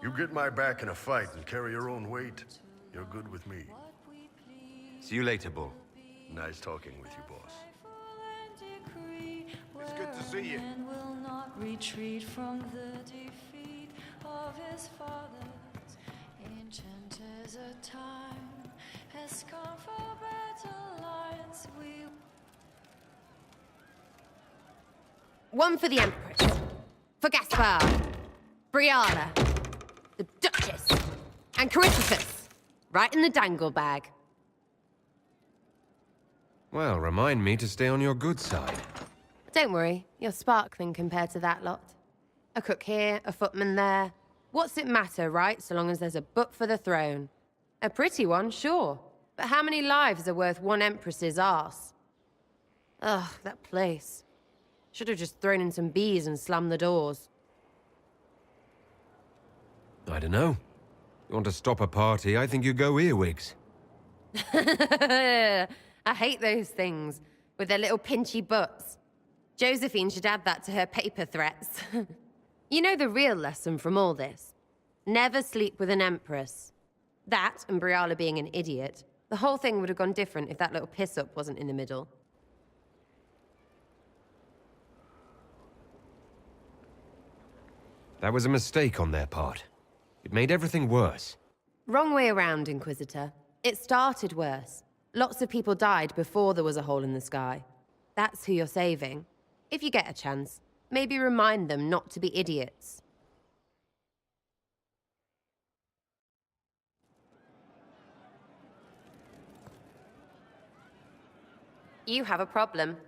You get my back in a fight and carry your own weight, you're good with me. See you later, Bull. Nice talking with you, boss. It's good to see you. Will not retreat from the defeat of his fathers. Ancient as a time has come for better lives. One for the Empress, for Gaspar, Briala, the Duchess, and Coryphothus, right in the dangle bag. Well, remind me to stay on your good side. Don't worry, you're sparkling compared to that lot. A cook here, a footman there. What's it matter, right, so long as there's a butt for the throne? A pretty one, sure. But how many lives are worth one Empress's arse? Ugh, that place. Should have just thrown in some bees and slammed the doors. I don't know. You want to stop a party, I think you go earwigs. I hate those things, with their little pinchy butts. Josephine should add that to her paper threats. You know the real lesson from all this? Never sleep with an Empress. That, and Briala being an idiot. The whole thing would have gone different if that little piss-up wasn't in the middle. That was a mistake on their part. It made everything worse. Wrong way around, Inquisitor. It started worse. Lots of people died before there was a hole in the sky. That's who you're saving. If you get a chance, maybe remind them not to be idiots. You have a problem.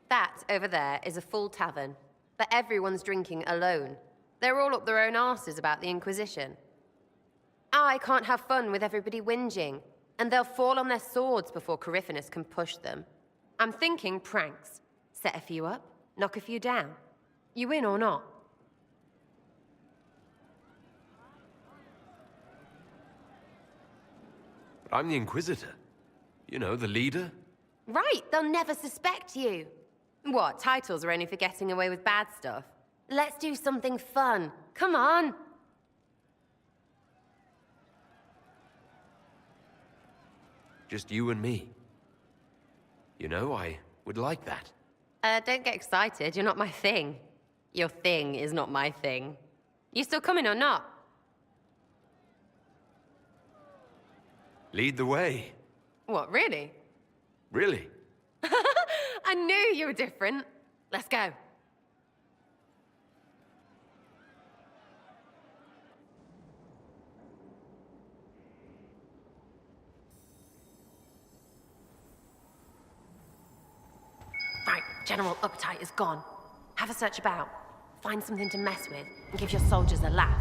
That over there is a full tavern, but everyone's drinking alone. They're all up their own arses about the Inquisition. I can't have fun with everybody whinging, and they'll fall on their swords before Coryphothus can push them. I'm thinking pranks. Set a few up, knock a few down. You win or not? But I'm the Inquisitor. You know, the leader. Right, they'll never suspect you. What, titles are only for getting away with bad stuff? Let's do something fun. Come on. Just you and me. You know, I would like that. Don't get excited. You're not my thing. Your thing is not my thing. You still coming or not? Lead the way. What, really? Really? I knew you were different. Let's go. Right, general uptight is gone. Have a search about. Find something to mess with, and give your soldiers a laugh.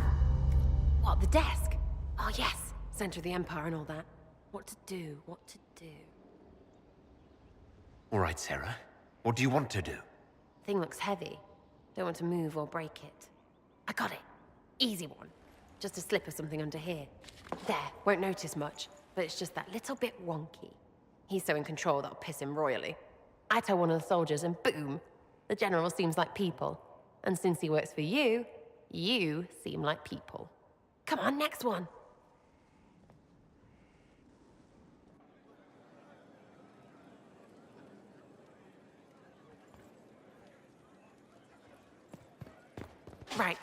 What, the desk? Oh yes, center of the Empire and all that. What to do, what to do. All right, Sarah. What do you want to do? Thing looks heavy. Don't want to move or break it. I got it. Easy one. Just a slip or something under here. There, won't notice much, but it's just that little bit wonky. He's so in control that'll piss him royally. I tell one of the soldiers and boom! The general seems like people. And since he works for you, you seem like people. Come on, next one. Right.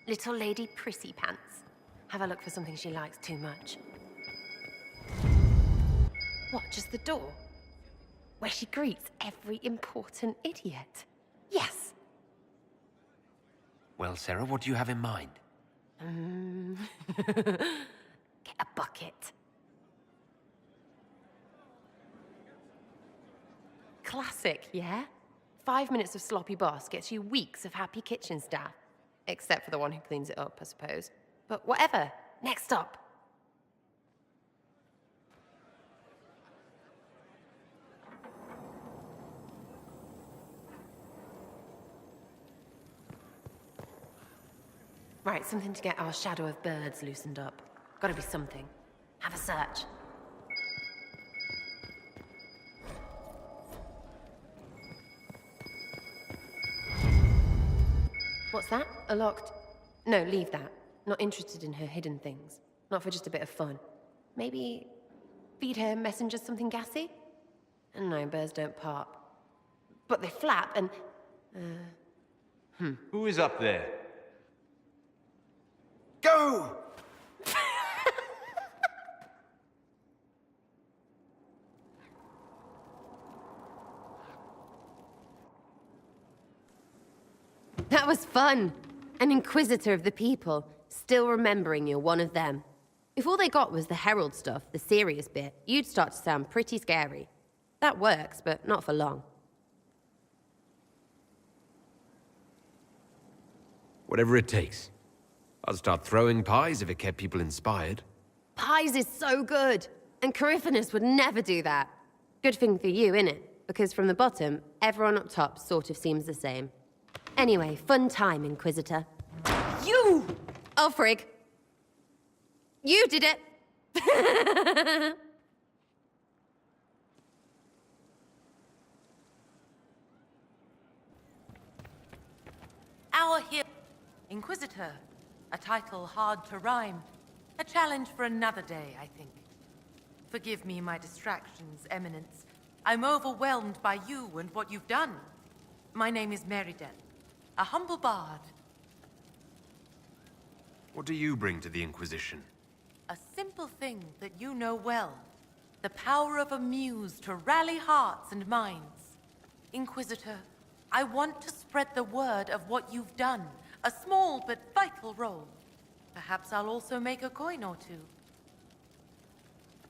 Little Lady Prissy Pants. Have a look for something she likes too much. What, just the door? Where she greets every important idiot. Yes! Well, Sarah, what do you have in mind? Get a bucket. Classic, yeah? 5 minutes of sloppy boss gets you weeks of happy kitchen staff. Except for the one who cleans it up, I suppose. But whatever. Next up. Right, something to get our shadow of birds loosened up. Gotta be something. Have a search. What's that? A locked... No, leave that. Not interested in her hidden things. Not for just a bit of fun. Maybe feed her messengers something gassy? No, birds don't pop. But they flap and... Who is up there? Go! That was fun! An inquisitor of the people, still remembering you're one of them. If all they got was the herald stuff, the serious bit, you'd start to sound pretty scary. That works, but not for long. Whatever it takes. I'll start throwing pies if it kept people inspired. Pies is so good! And Coryphanus would never do that. Good thing for you, innit? Because from the bottom, everyone up top sort of seems the same. Anyway, fun time, Inquisitor. You! Oh, frig. You did it! Our hero, Inquisitor. A title hard to rhyme. A challenge for another day, I think. Forgive me my distractions, Eminence. I'm overwhelmed by you and what you've done. My name is Meriden, a humble bard. What do you bring to the Inquisition? A simple thing that you know well. The power of a muse to rally hearts and minds. Inquisitor, I want to spread the word of what you've done. A small but vital role. Perhaps I'll also make a coin or two.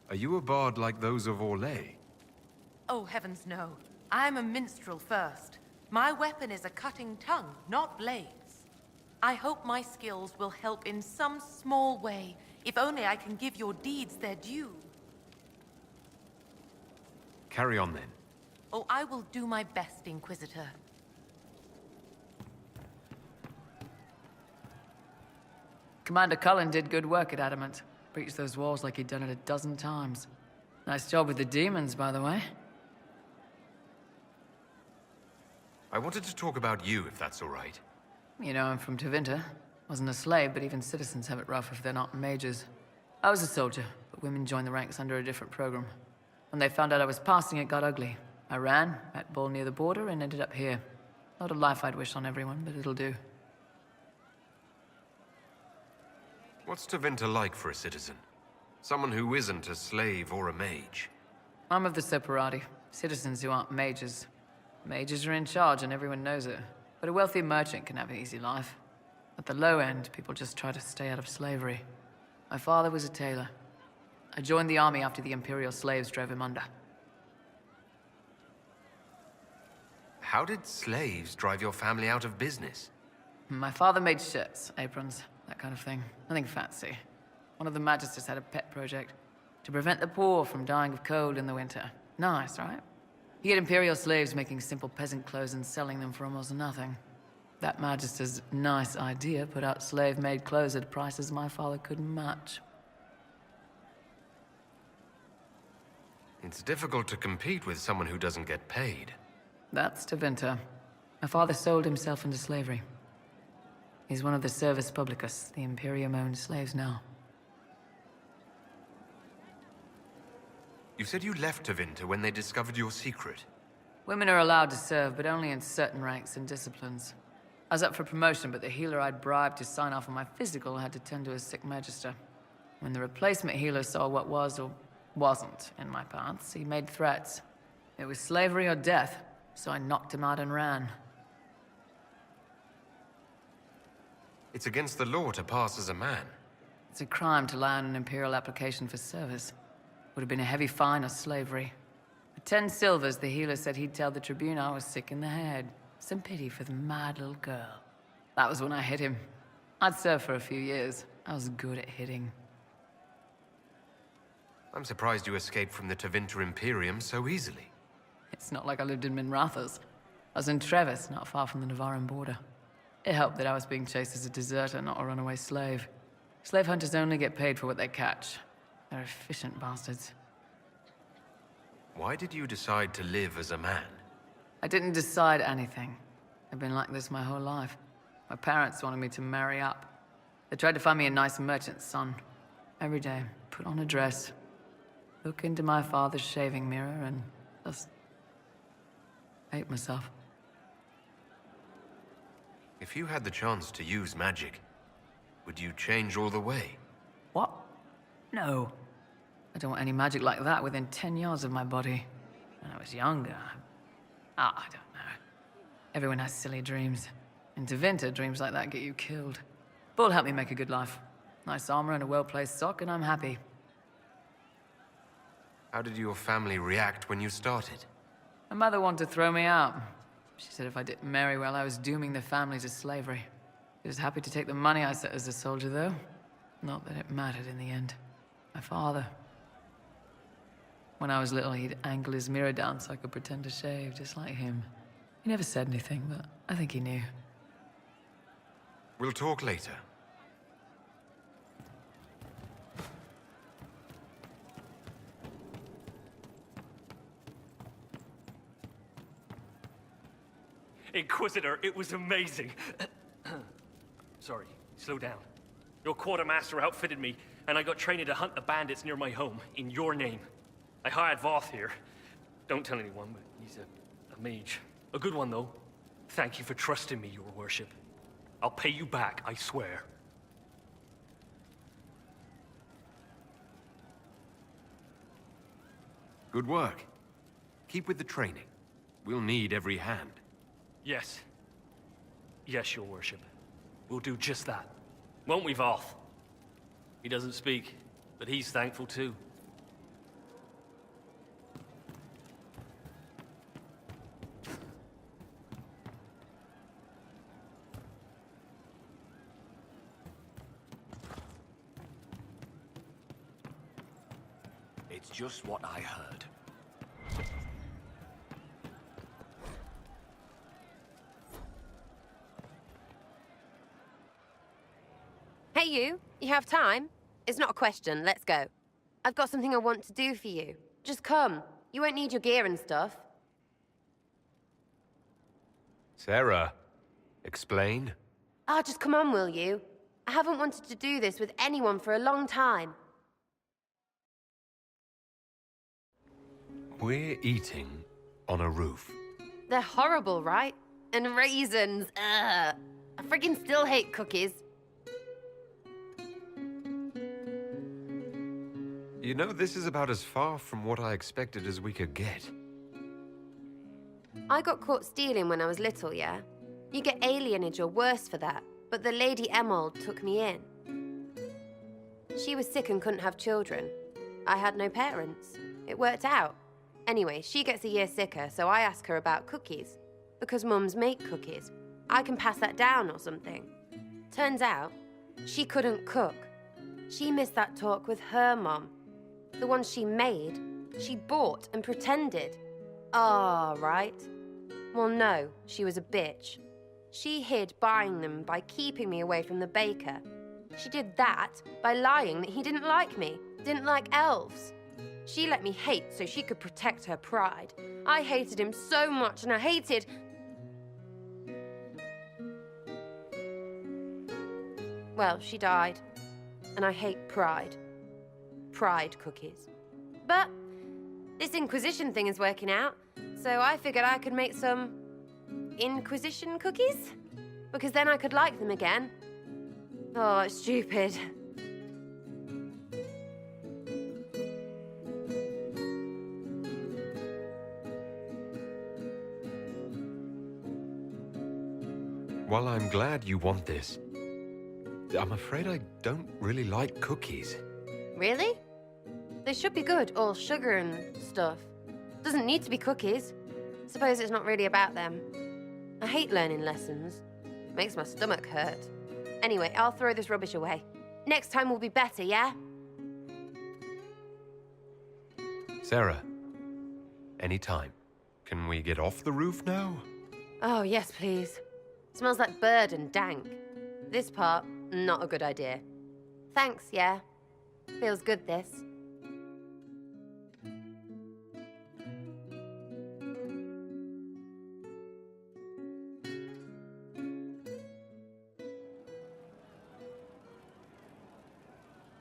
Are you a bard like those of Orlais? Oh, heavens no. I'm a minstrel first. My weapon is a cutting tongue, not blades. I hope my skills will help in some small way, if only I can give your deeds their due. Carry on then. Oh, I will do my best, Inquisitor. Commander Cullen did good work at Adamant. Breached those walls like he'd done it a dozen times. Nice job with the demons, by the way. I wanted to talk about you, if that's all right. You know, I'm from Tevinter. Wasn't a slave, but even citizens have it rough if they're not mages. I was a soldier, but women joined the ranks under a different program. When they found out I was passing, it got ugly. I ran, met Bull near the border, and ended up here. Not a life I'd wish on everyone, but it'll do. What's Tevinter like for a citizen? Someone who isn't a slave or a mage. I'm of the Separati, citizens who aren't mages. Mages are in charge and everyone knows it. But a wealthy merchant can have an easy life. At the low end, people just try to stay out of slavery. My father was a tailor. I joined the army after the Imperial slaves drove him under. How did slaves drive your family out of business? My father made shirts, aprons, that kind of thing. Nothing fancy. One of the magisters had a pet project to prevent the poor from dying of cold in the winter. Nice, right? He had Imperial slaves making simple peasant clothes and selling them for almost nothing. That magister's nice idea put out slave-made clothes at prices my father couldn't match. It's difficult to compete with someone who doesn't get paid. That's Tevinter. My father sold himself into slavery. He's one of the Servus Publicus, the Imperium-owned slaves now. You said you left Tevinter when they discovered your secret. Women are allowed to serve, but only in certain ranks and disciplines. I was up for promotion, but the healer I'd bribed to sign off on my physical had to tend to a sick magister. When the replacement healer saw what was or wasn't in my paths, he made threats. It was slavery or death, so I knocked him out and ran. It's against the law to pass as a man. It's a crime to lie on an Imperial application for service. Would have been a heavy fine or slavery. For 10 silvers, the healer said he'd tell the Tribune I was sick in the head. Some pity for the mad little girl. That was when I hit him. I'd served for a few years. I was good at hitting. I'm surprised you escaped from the Tevinter Imperium so easily. It's not like I lived in Minrathous. I was in Trevis, not far from the Navarran border. It helped that I was being chased as a deserter, not a runaway slave. Slave hunters only get paid for what they catch. They're efficient bastards. Why did you decide to live as a man? I didn't decide anything. I've been like this my whole life. My parents wanted me to marry up. They tried to find me a nice merchant's son. Every day, put on a dress, look into my father's shaving mirror, and just hate myself. If you had the chance to use magic, would you change all the way? What? No. I don't want any magic like that within 10 yards of my body. When I was younger, I don't know. Everyone has silly dreams. In Tevinter, dreams like that get you killed. Bull helped me make a good life. Nice armor and a well-placed sock, and I'm happy. How did your family react when you started? My mother wanted to throw me out. She said if I didn't marry well, I was dooming the family to slavery. She was happy to take the money I set as a soldier, though. Not that it mattered in the end. My father. When I was little, he'd angle his mirror down so I could pretend to shave, just like him. He never said anything, but I think he knew. We'll talk later. Inquisitor, it was amazing. Sorry, slow down. Your quartermaster outfitted me, and I got training to hunt the bandits near my home, in your name. I hired Voth here. Don't tell anyone, but he's a mage. A good one, though. Thank you for trusting me, your worship. I'll pay you back, I swear. Good work. Keep with the training. We'll need every hand. Yes. Yes, your worship. We'll do just that. Won't we, Voth? He doesn't speak, but he's thankful too. It's just what I heard. Hey, you. You have time? It's not a question. Let's go. I've got something I want to do for you. Just come. You won't need your gear and stuff. Sarah, explain? Ah, just come on, will you? I haven't wanted to do this with anyone for a long time. We're eating on a roof. They're horrible, right? And raisins. Ugh. I friggin' still hate cookies. You know, this is about as far from what I expected as we could get. I got caught stealing when I was little, yeah? You get alienage or worse for that, but the Lady Emerald took me in. She was sick and couldn't have children. I had no parents. It worked out. Anyway, she gets a year sicker, so I ask her about cookies. Because mums make cookies. I can pass that down or something. Turns out, she couldn't cook. She missed that talk with her mom. The one she made, she bought and pretended. Ah, right. Well, no, she was a bitch. She hid buying them by keeping me away from the baker. She did that by lying that he didn't like me, didn't like elves. She let me hate so she could protect her pride. I hated him so much, and I hated... Well, she died. And I hate pride. Pride cookies. But this Inquisition thing is working out, so I figured I could make some Inquisition cookies? Because then I could like them again. Oh, it's stupid. While I'm glad you want this, I'm afraid I don't really like cookies. Really? They should be good, all sugar and stuff. Doesn't need to be cookies. Suppose it's not really about them. I hate learning lessons. Makes my stomach hurt. Anyway, I'll throw this rubbish away. Next time will be better, yeah? Sarah, anytime. Can we get off the roof now? Oh, yes, please. Smells like bird and dank. This part, not a good idea. Thanks, yeah. Feels good, this.